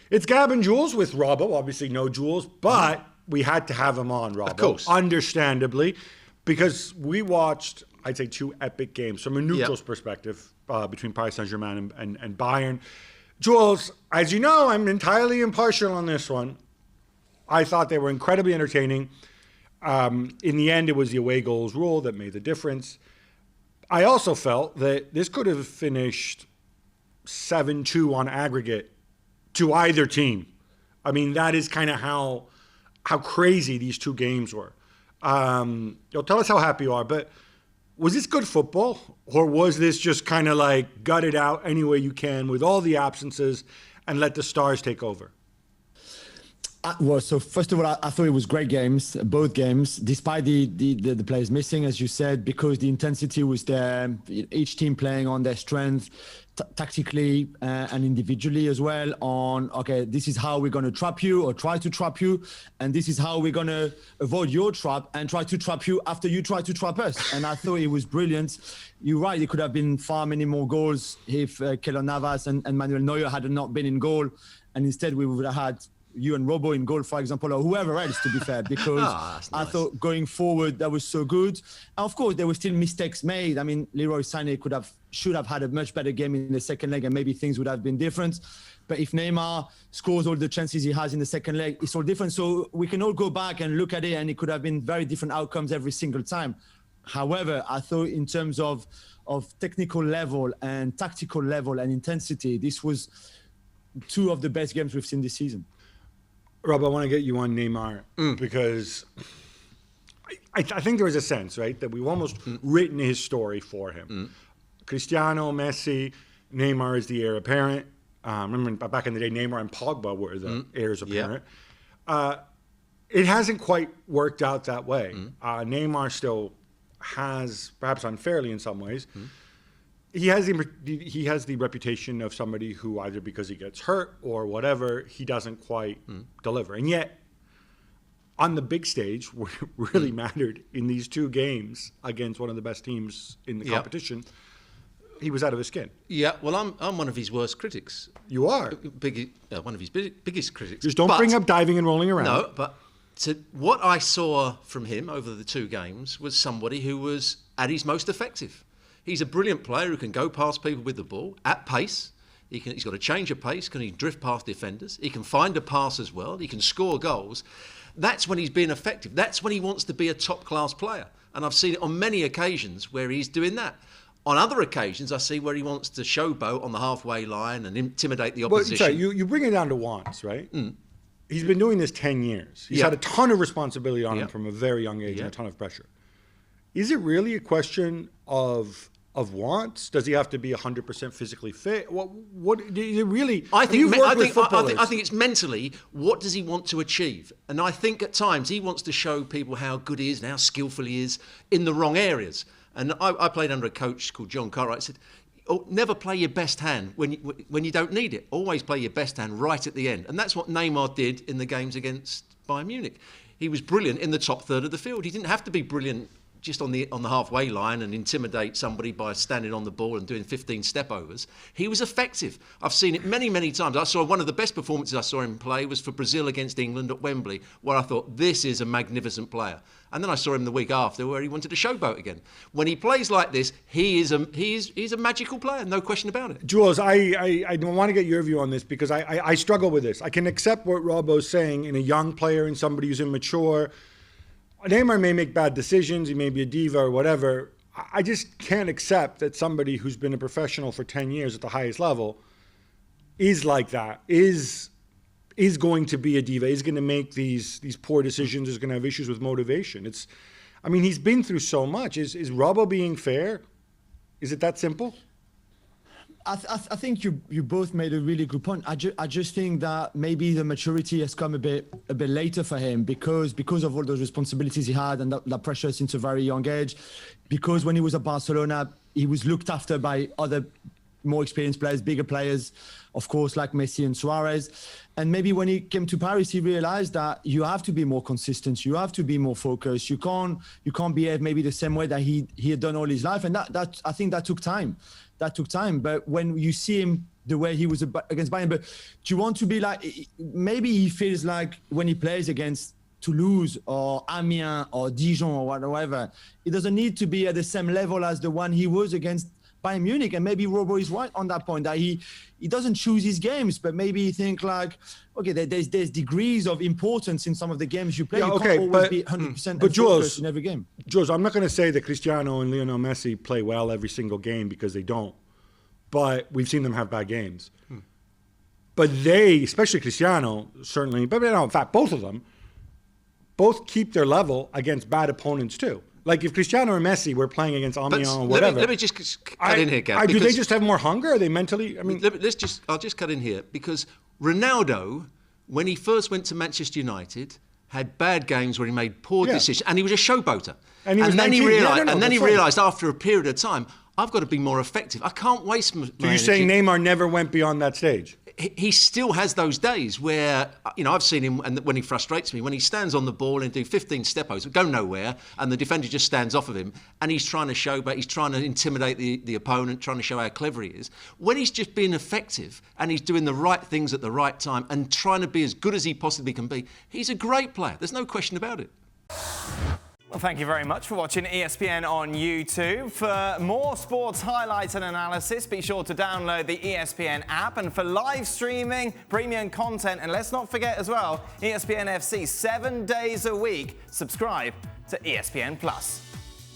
It's Gab and Juls with Robbo. Obviously, no Jules, but we had to have him on, Robbo. Of course. Understandably, because we watched, I'd say, 2 epic games from a neutral's perspective between Paris Saint-Germain and Bayern. Jules, as you know, I'm entirely impartial on this one. I thought they were incredibly entertaining. In the end, it was the away goals rule that made the difference. I also felt that this could have finished 7-2 on aggregate to either team. I mean, that is kind of how crazy these 2 games were. You'll tell us how happy you are, but was this good football, or was this just kind of like gut it out any way you can with all the absences and let the stars take over? Well, so first of all, I thought it was great games, both games, despite the players missing, as you said, because the intensity was there, each team playing on their strength, tactically and individually as well, on, okay, this is how we're going to trap you or try to trap you, and this is how we're going to avoid your trap and try to trap you after you try to trap us. And I thought it was brilliant. You're right, it could have been far many more goals if Keylor Navas and Manuel Neuer had not been in goal, and instead we would have had you and Robo in goal, for example, or whoever else, to be fair, because I thought going forward that was so good. And of course, there were still mistakes made. I mean, Leroy Sané should have had a much better game in the second leg, and maybe things would have been different. But if Neymar scores all the chances he has in the second leg, it's all different. So we can all go back and look at it, and it could have been very different outcomes every single time. However, I thought in terms of technical level and tactical level and intensity, this was 2 of the best games we've seen this season. Rob, I want to get you on Neymar because I think there was a sense, right, that we've almost written his story for him. Cristiano, Messi, Neymar is the heir apparent. Remember back in the day, Neymar and Pogba were the heirs apparent. It hasn't quite worked out that way. Neymar still has, perhaps unfairly in some ways, he has the reputation of somebody who either because he gets hurt or whatever, he doesn't quite deliver. And yet, on the big stage, where it really mattered in these 2 games against one of the best teams in the competition, he was out of his skin. Yeah, well, I'm one of his worst critics. You are? One of his biggest critics. Just don't bring up diving and rolling around. No, but what I saw from him over the 2 games was somebody who was at his most effective. He's a brilliant player who can go past people with the ball at pace. He's got a change of pace. Can he drift past defenders? He can find a pass as well. He can score goals. That's when he's being effective. That's when he wants to be a top-class player. And I've seen it on many occasions where he's doing that. On other occasions, I see where he wants to showboat on the halfway line and intimidate the opposition. But sorry, you bring it down to wants, right? He's been doing this 10 years. He's had a ton of responsibility on him from a very young age and a ton of pressure. Is it really a question of wants? Does he have to be 100% physically fit? What is it really? I think it's mentally, what does he want to achieve? And I think at times he wants to show people how good he is and how skillful he is in the wrong areas. And I played under a coach called John Cartwright. He said, never play your best hand when you don't need it. Always play your best hand right at the end. And that's what Neymar did in the games against Bayern Munich. He was brilliant in the top third of the field. He didn't have to be brilliant just on the halfway line and intimidate somebody by standing on the ball and doing 15 step-overs. He was effective. I've seen it many, many times. I saw one of the best performances I saw him play was for Brazil against England at Wembley, where I thought, this is a magnificent player. And then I saw him the week after where he wanted to showboat again. When he plays like this, he's a magical player, no question about it. Jules, I want to get your view on this because I struggle with this. I can accept what Robbo's saying in a young player and somebody who's immature. Neymar may make bad decisions, he may be a diva or whatever. I just can't accept that somebody who's been a professional for 10 years at the highest level is like that, is going to be a diva, is going to make these poor decisions, is going to have issues with motivation. He's been through so much. Is Robbo being fair? Is it that simple? I think you both made a really good point. I just think that maybe the maturity has come a bit later for him because of all those responsibilities he had and that pressure since a very young age. Because when he was at Barcelona, he was looked after by other more experienced players, bigger players, of course, like Messi and Suarez. And maybe when he came to Paris, he realized that you have to be more consistent. You have to be more focused. You can't behave maybe the same way that he had done all his life. And that I think that took time. But when you see him the way he was against Bayern. But do you want to be like, maybe he feels like when he plays against Toulouse or Amiens or Dijon or whatever, he doesn't need to be at the same level as the one he was against Bayern Munich. And maybe Robo is right on that point, that he doesn't choose his games, but maybe he think like, okay, there's degrees of importance in some of the games you play. You can't always be 100% focused in every game. Jules, I'm not going to say that Cristiano and Lionel Messi play well every single game, because they don't. But we've seen them have bad games. But they, especially Cristiano, certainly, but in fact, both of them, both keep their level against bad opponents too. Like if Cristiano or Messi were playing against Amiens or whatever. Let me just cut in here, Gab. Do they just have more hunger? Are they mentally? I mean, I'll just cut in here, because Ronaldo, when he first went to Manchester United, had bad games where he made poor decisions, and he was a showboater. And then he realised after a period of time, I've got to be more effective. I can't waste my energy. So you're saying Neymar never went beyond that stage? He still has those days where, I've seen him, and when he frustrates me, when he stands on the ball and do 15 step-overs, go nowhere, and the defender just stands off of him, and he's trying to showboat, he's trying to intimidate the opponent, trying to show how clever he is. When he's just being effective, and he's doing the right things at the right time, and trying to be as good as he possibly can be, he's a great player. There's no question about it. Well, thank you very much for watching ESPN on YouTube. For more sports highlights and analysis, be sure to download the ESPN app. And for live streaming, premium content, and let's not forget as well, ESPN FC 7 days a week. Subscribe to ESPN Plus.